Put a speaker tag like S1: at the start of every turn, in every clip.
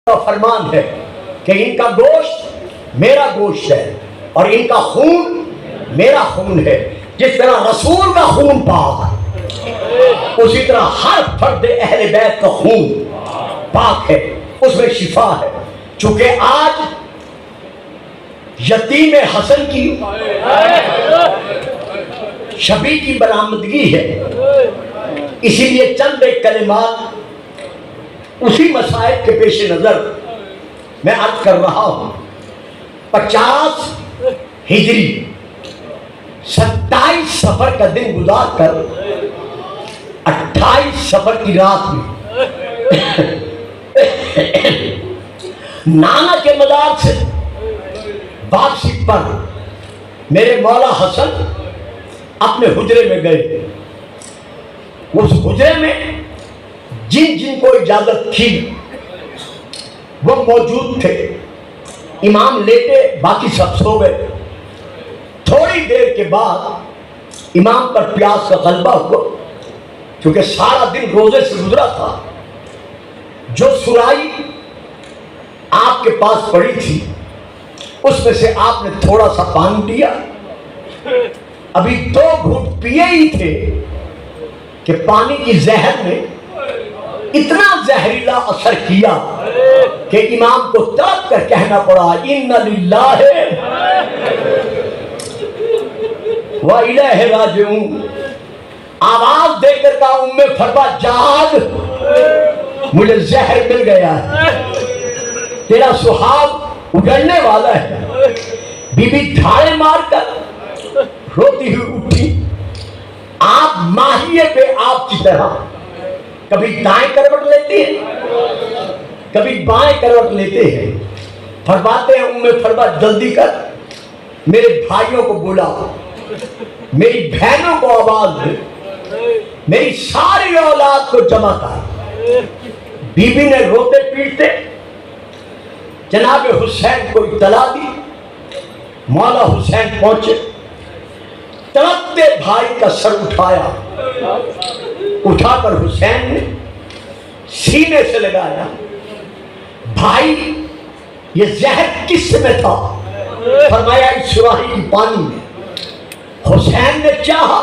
S1: کا فرمان ہے کہ ان کا گوشت میرا گوشت ہے اور ان کا خون میرا خون ہے. جس طرح رسول کا خون پاک، اسی طرح ہر فرد اہل بیت کا خون پاک ہے، اس میں شفا ہے. چونکہ آج یتیم حسن کی شبی کی برآمدگی ہے، اسی لیے چند ایک کلمات اسی مسائل کے پیش نظر میں عرض کر رہا ہوں. 50 ہجری 27 سفر کا دن گزار کر 28 سفر کی رات میں نانا کے مدار سے واپسی پر میرے مولا حسن اپنے حجرے میں گئے. اس حجرے میں جن جن کو اجازت تھی وہ موجود تھے. امام لیٹے، باقی سب سو گئے. تھوڑی دیر کے بعد امام پر پیاس کا غلبہ ہوا، کیونکہ سارا دن روزے سے گزرا تھا. جو سرائی آپ کے پاس پڑی تھی اس میں سے آپ نے تھوڑا سا پانی دیا. ابھی 2 گھونٹ پیے ہی تھے کہ پانی کی زہر نے اتنا زہریلا اثر کیا کہ امام کو تڑپ کر کہنا پڑا اِنَّ لِلَّهِ وَإِلَيْهِ رَاجِعُونَ. آواز دے کر کہا ام فرما جاگ، مجھے زہر مل گیا ہے، تیرا سہاگ اجڑنے والا ہے. بی بی دھاڑے مار کر روتی ہوئی اٹھی. آپ ماہیے پہ آپ کی طرح کبھی دائیں کروٹ لیتے ہیں، کبھی بائیں کروٹ لیتے ہیں. فرماتے ہیں ام فرما جلدی کر، میرے بھائیوں کو بلا، میری بہنوں کو آواز دے، میری ساری اولاد کو جمع کر. بی بی نے روتے پیٹتے جناب حسین کو اطلاع دی. مولا حسین پہنچے، تڑپتے بھائی کا سر اٹھایا، اٹھا کر حسین نے سینے سے لگایا. بھائی یہ زہر کس میں تھا؟ فرمایا اس سراہی کی پانی میں. حسین نے چاہا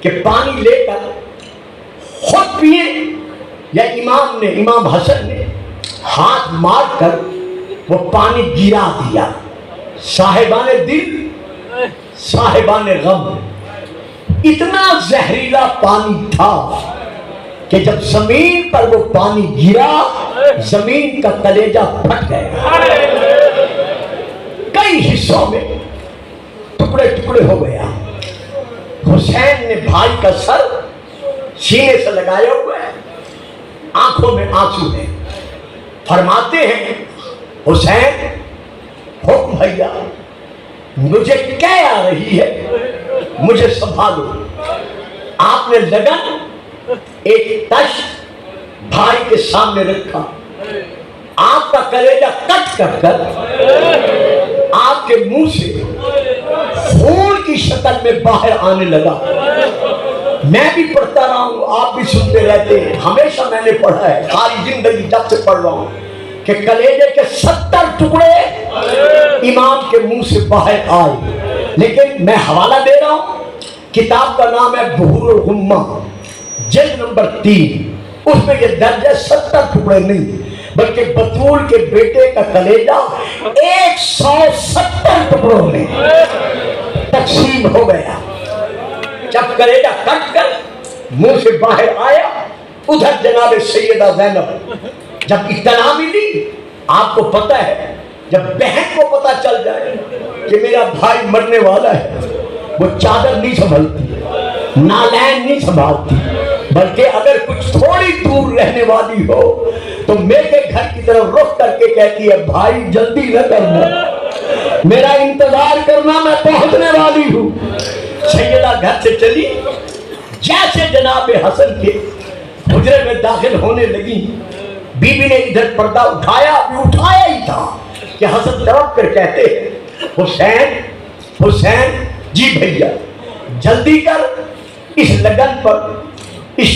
S1: کہ پانی لے کر خود پیے، یا امام حسن نے ہاتھ مار کر وہ پانی گرا دیا. صاحبان دل، صاحبان غم، اتنا زہریلا پانی تھا کہ جب زمین پر وہ پانی گرا زمین کا کلیجہ پھٹ گیا، کئی حصوں میں ٹکڑے ٹکڑے ہو گیا. حسین نے بھائی کا سر سینے سے لگایا ہوا ہے، آنکھوں میں آنسو ہے. فرماتے ہیں حسین حکم بھیا، مجھے کیا آ رہی ہے، مجھے سنبھالو. آپ نے لگن ایک تشت بھائی کے سامنے رکھا. آپ کا کلیجہ کٹ کٹ کر آپ کے منہ سے خون کی شکل میں باہر آنے لگا. میں بھی پڑھتا رہا ہوں، آپ بھی سنتے رہتے ہیں. ہمیشہ میں نے پڑھا ہے، ساری زندگی جب سے پڑھ رہا ہوں کہ کلیجے کے 70 ٹکڑے امام کے منہ سے باہر آئے. لیکن میں حوالہ دے رہا ہوں، کتاب کا نام ہے بحور الغمہ، جلد نمبر 3. اس میں یہ درج ہے 70 ٹکڑے نہیں بلکہ بطول کے بیٹے کا کلیجہ 170 ٹکڑوں میں تقسیم ہو گیا. جب کلیجہ کٹ کر منہ سے باہر آیا، ادھر جناب سیدہ زینب جب اطلاع ملی، آپ کو پتہ ہے جب بہن کو پتہ چل جائے کہ میرا بھائی مرنے والا ہے، وہ چادر نہیں سنبھلتی، نالین نہیں سنبھالتی، بلکہ اگر کچھ تھوڑی دور رہنے والی ہو تو میرے گھر کی طرف رخ کر کے کہتی ہے بھائی جلدی نہ کرنا، میرا انتظار کرنا، میں پہنچنے والی ہوں. سیدہ گھر سے چلی، جیسے جناب حسن کے حجرے میں داخل ہونے لگی، بی بی نے ادھر پردہ اٹھایا، ابھی اٹھایا ہی تھا کہ حسن تڑپ کر کہتے ہیں حسین حسین جی بھیا جلدی کر، اس لگن پر، اس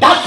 S1: 10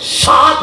S1: 7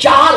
S1: 4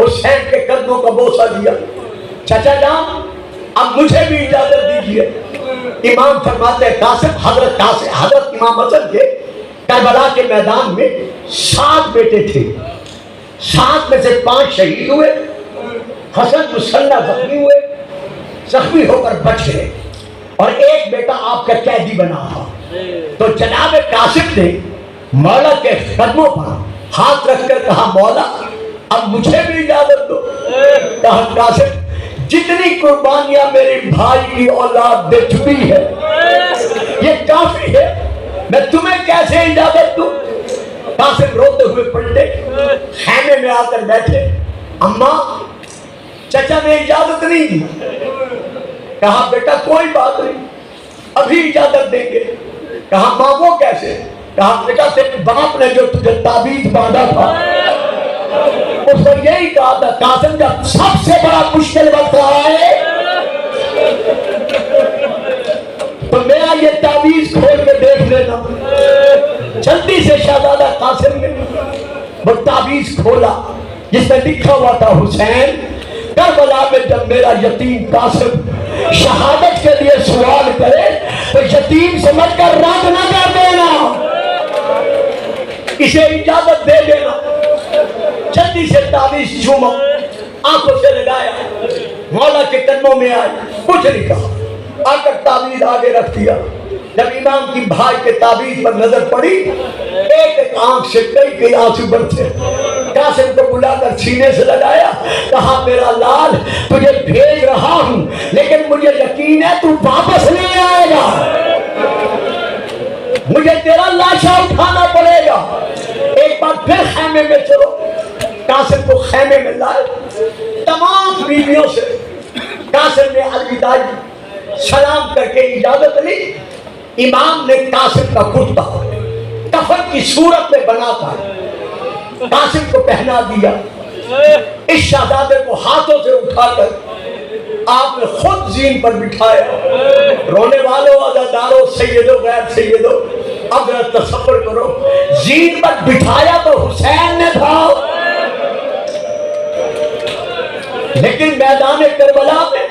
S1: حسین کے قدموں کا بوسہ دیا. چچا جان اب مجھے بھی اجازت دیجیے. امام فرماتے ہیں حضرت امام حسن کے کربلا کے میدان میں 7 بیٹے تھے. 7 میں سے 5 شہید ہوئے. حسن مسلح زخمی ہو کر بچ گئے اور ایک بیٹا آپ کا قیدی بنا تھا. تو جناب قاسم نے مولا کے قدموں پر ہاتھ رکھ کر کہا مولا اب مجھے بھی اجازت دو. کہا قاسم جتنی قربانیاں میری بھائی کی اولاد دے چکی ہے یہ کافی ہے, میں تمہیں کیسے اجازت دوں. قاسم روتے ہوئے پلٹے, خیمے میں آ کر بیٹھے. اماں چچا نے اجازت نہیں دی. کہا بیٹا کوئی بات نہیں ابھی اجازت دیں گے. کہا ماں وہ کیسے. کہا بیٹا تیرے باپ نے جو تجھے تعویذ باندھا تھا اس نے یہی کہا تھا قاسم جب سب سے بڑا مشکل وقت آئے تو میرا یہ تعویذ کھول کے دیکھ لینا. جلدی سے شہزادہ قاسم نے وہ تعویذ کھولا جس میں لکھا ہوا تھا حسین کربلا میں جب میرا یتیم قاسم شہادت کے لیے سوال کرے تو یتیم سمجھ کر رد نہ کر دینا, اسے اجازت دے دینا. جلدی سے تعویذ چوما, آنکھوں سے لگایا, مولا کے قدموں میں آئے, کچھ نہیں کہا, آ کر تعویذ آگے رکھ دیا. جب امام کی بھائی کے تعویذ پر نظر پڑی ایک ایک آنکھ سے کئی آنسو برسے. قاسم کو بلا کر سینے سے لگایا, کہا میرا لال تجھے بھیج رہا ہوں لیکن مجھے یقین ہے تو واپس نہیں آئے گا, مجھے تیرا لاشا اٹھانا پڑے گا. ایک بار پھر خیمے میں چلو. قاسم کو خیمے میں لائے, تمام بیویوں سے قاسم نے الوداعی سلام کر کے اجازت لی. امام نے قاسم کا کرتا کفن کی صورت میں بنا کر قاسم کو پہنا دیا. اس شہزادے کو ہاتھوں سے اٹھا کر آپ نے خود زین پر بٹھایا. رونے والوں عزاداروں سیدوں غیر سیدوں اب ذرا تصور کرو, زین پر بٹھایا تو حسین نے تھا لیکن میدان کربلا میں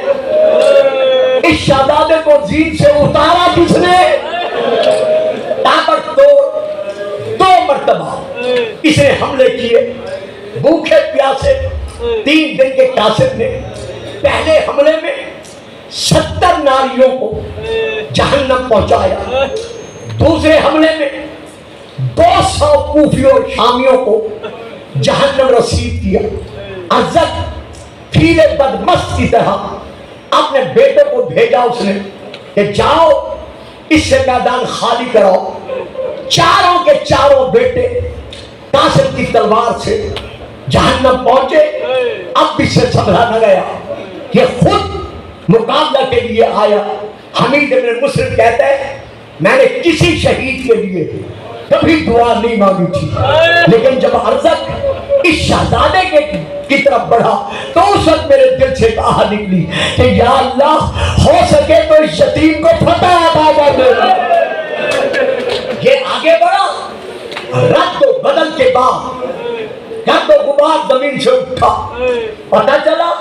S1: اس شہزادے کو زین سے اتارا کس نے. طاقت دو مرتبہ اس نے حملے کیے, بھوکے پیاسے 3 دن کے قاسم نے پہلے حملے میں 70 ناریوں کو جہنم پہنچایا. دوسرے حملے میں 200 کوفیوں اور شامیوں کو جہنم رسید کیا. عزت پھیلے بدمست کی طرح اپنے بیٹے کو بھیجا اس نے کہ جاؤ اس سے میدان خالی کراؤ. چاروں کے چاروں بیٹے قاسم کی تلوار سے جہنم پہنچے. اب اس سے سنبھلا نہ گیا, یہ خود مقابلہ کے لیے آیا. حمید بن مسلم کہتا ہے میں نے کسی شہید کے لیے کبھی دعا نہیں مانگی تھی لیکن جب ارزق اس شہزادے کی طرف بڑھا تو اس وقت میرے دل سے ایک آہ نکلی کہ یا اللہ ہو سکے تو اس یتیم کو فتح عطا کر دے. یہ آگے بڑھا, رد و بدل کے بعد گرد و غبار زمین سے اٹھا, پتہ چلا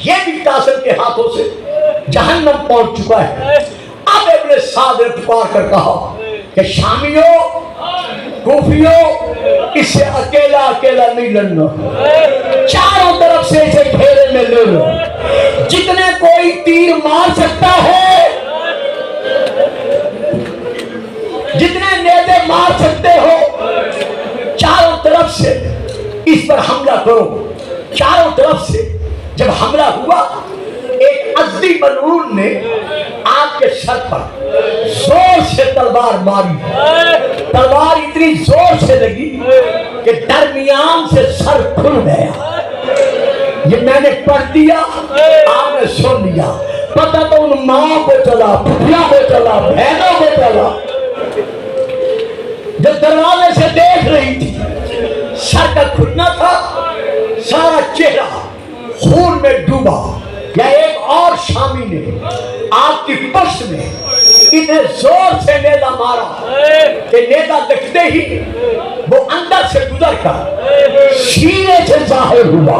S1: یہ بھی قاسم کے ہاتھوں سے جہنم پہنچ چکا ہے. اب ابن سعد نے پکار کر کہا کہ شامیوں کوفیوں اس سے اکیلا نہیں لڑنا, چاروں طرف سے اسے گھیرے میں لے لو. جتنے کوئی تیر مار سکتا ہے, جتنے نیزے مار سکتے ہو, چاروں طرف سے اس پر حملہ کرو. چاروں طرف سے جب حملہ ہوا ایک ازدی ملعون نے آپ کے سر پر زور سے تلوار ماری. تلوار اتنی زور سے لگی کہ درمیان سے سر کھل گیا. یہ میں نے پڑھ دیا, آپ نے سن لیا. پتہ تو ان ماں کو چلا, پھپھیاں کو چلا, بہنوں کو چلا جو دروازے سے دیکھ رہی تھی. سر کا کھلنا تھا, سارا چہرہ خون میں ڈوبا. یا ایک اور شامی نے آپ کی پشت میں اتنے زور سے نیزہ مارا کہ نیزہ لگتے ہی وہ اندر سے گزر کر سینے سے ظاہر ہوا.